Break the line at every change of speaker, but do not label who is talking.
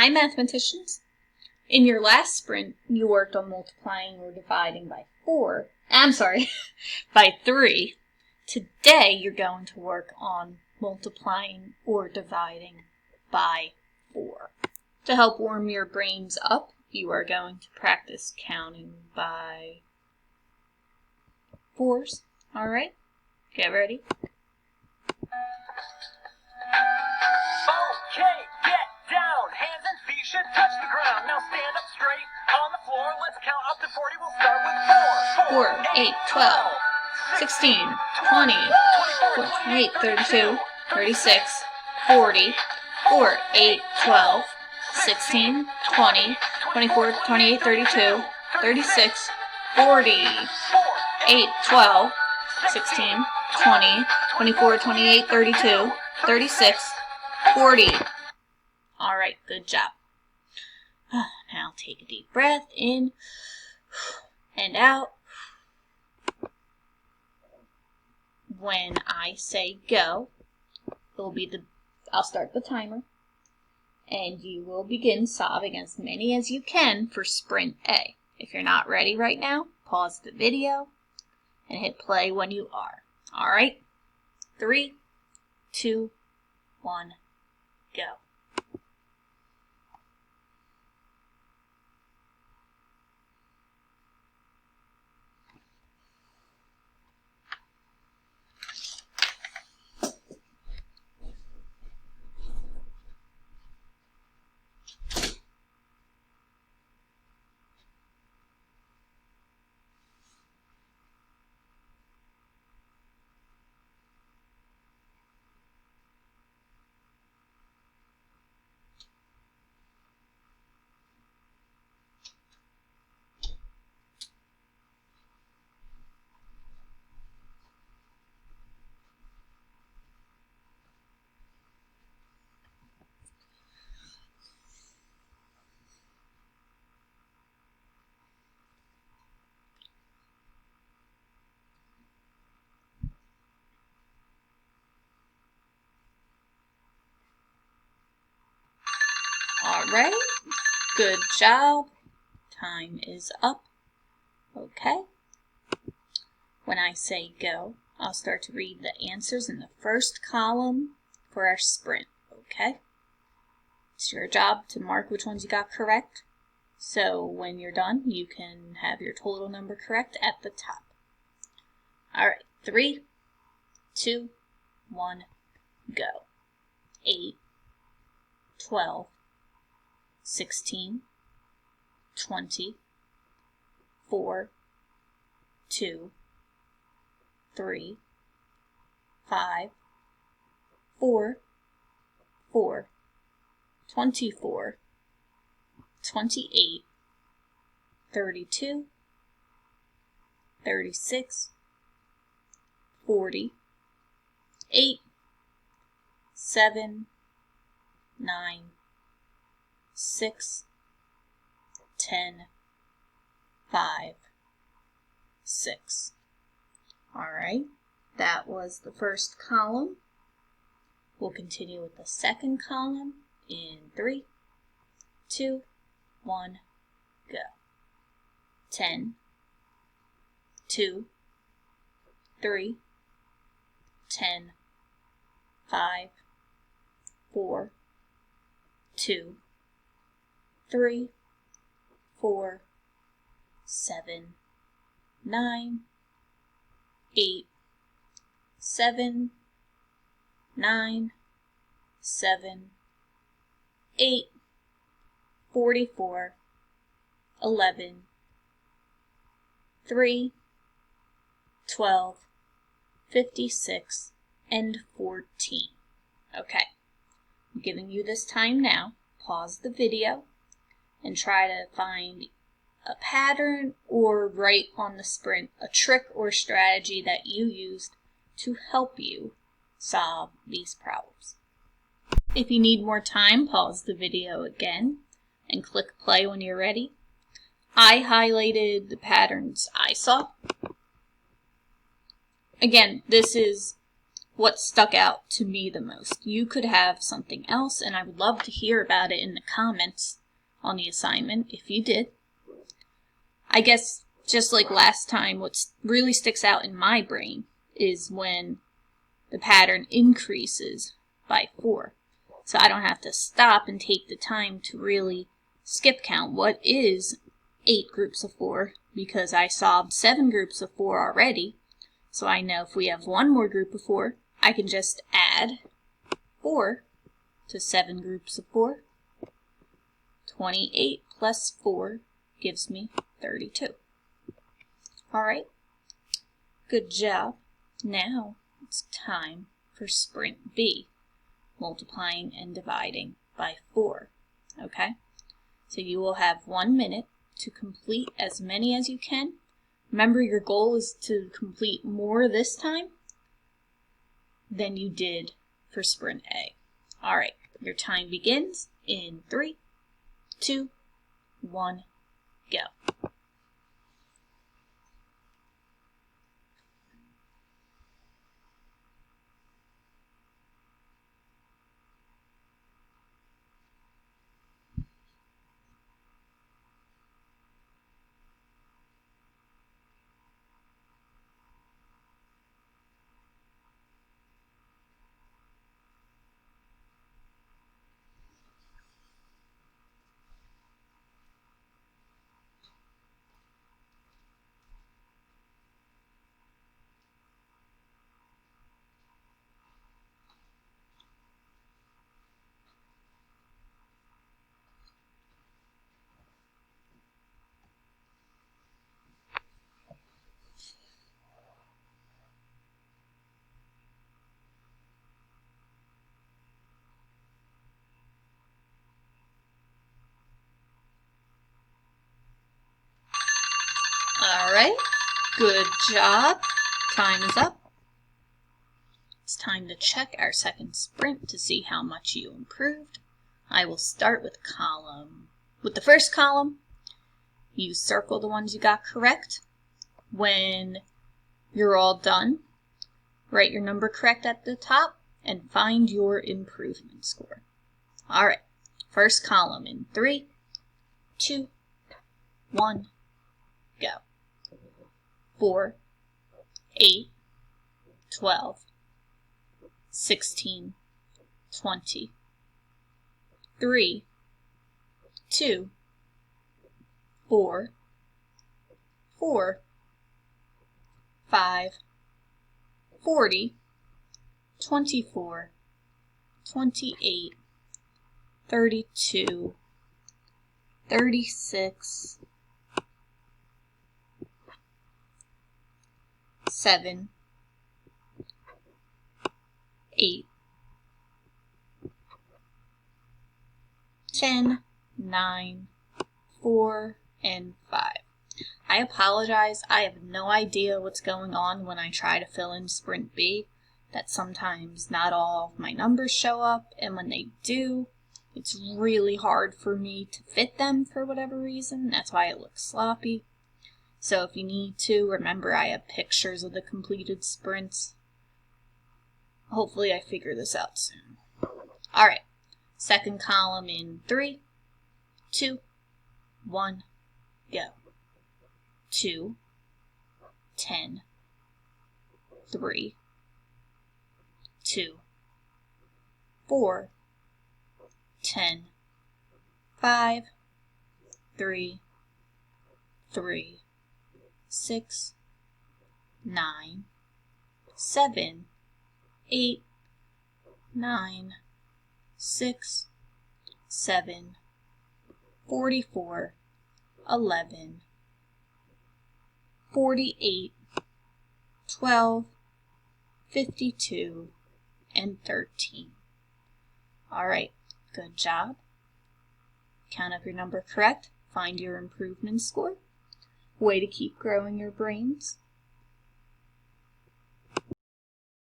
Hi mathematicians. In your last sprint, you worked on multiplying or dividing by 3. Today, you're going to work on multiplying or dividing by 4. To help warm your brains up, you are going to practice counting by 4s. Alright, get ready.
Okay, get down. Hands and feet should touch the ground. Now stand up straight on the floor. Let's count up to 40. We'll start with 4.
4, 8, 12, 16, 20, 24, 28, 32, 36, 40, 4, 8, 12, 16, 20, 24, 28, 32, 36, 40, 8, 12, 16, 20, 24, 28, 32, 36, 40. Alright, good job. Now take a deep breath in and out. When I say go, I'll start the timer, and you will begin solving as many as you can for Sprint A. If you're not ready right now, pause the video and hit play when you are. Alright? 3, 2, 1, go. Alright, good job. Time is up. Okay. When I say go, I'll start to read the answers in the first column for our sprint. Okay? It's your job to mark which ones you got correct. So when you're done, you can have your total number correct at the top. Alright, 3, 2, 1, go. 8, 12, 16, 20, 4, 2, 3, 5, 4, 4, 24, 28, 32, 36, 40, 8, 7, 9, 6, 10, 5, 6. Alright, that was the first column. We'll continue with the second column in 3, 2, 1, go. 10, 2, 3, 10, 5, 4, 2, 3, 4, 7, 9, 8, 7, 9, 7, 8, 44, 11, 3, 12, 56, and 14. Okay, I'm giving you this time now. Pause the video and try to find a pattern or write on the sprint a trick or strategy that you used to help you solve these problems. If you need more time, pause the video again and click play when you're ready. I highlighted the patterns I saw. Again, this is what stuck out to me the most. You could have something else, and I would love to hear about it in the comments on the assignment if you did. I guess just like last time, what really sticks out in my brain is when the pattern increases by 4. So I don't have to stop and take the time to really skip count what is 8 groups of 4, because I solved 7 groups of 4 already. So I know if we have one more group of 4, I can just add 4 to 7 groups of 4. 28 plus 4 gives me 32. Alright, good job. Now it's time for Sprint B, multiplying and dividing by 4. Okay, so you will have 1 minute to complete as many as you can. Remember, your goal is to complete more this time than you did for Sprint A. Alright, your time begins in 3, 2, 1, go. Alright, good job. Time is up. It's time to check our second sprint to see how much you improved. I will start with the first column. You circle the ones you got correct. When you're all done, write your number correct at the top and find your improvement score. Alright, first column in 3, 2, 1, go. 4, 8, 12, 16, 20, 3, 2, 4, 4, 5, 40, 24, 28, 32, 36, 7, 8, 10, 9, 4, and 5. I apologize, I have no idea what's going on when I try to fill in Sprint B, that sometimes not all of my numbers show up, and when they do, it's really hard for me to fit them for whatever reason. That's why it looks sloppy. So if you need to, remember I have pictures of the completed sprints. Hopefully I figure this out soon. Alright, second column in 3, 2, 1, go. 2, 10, 3, 2, 4, 10, 5, 3, 3, 6, 9, 7, 8, 9, 6, 7, 44, 11, 48, 12, 52, and 13. Alright, good job. Count up your number correct. Find your improvement score. Way to keep growing your brains.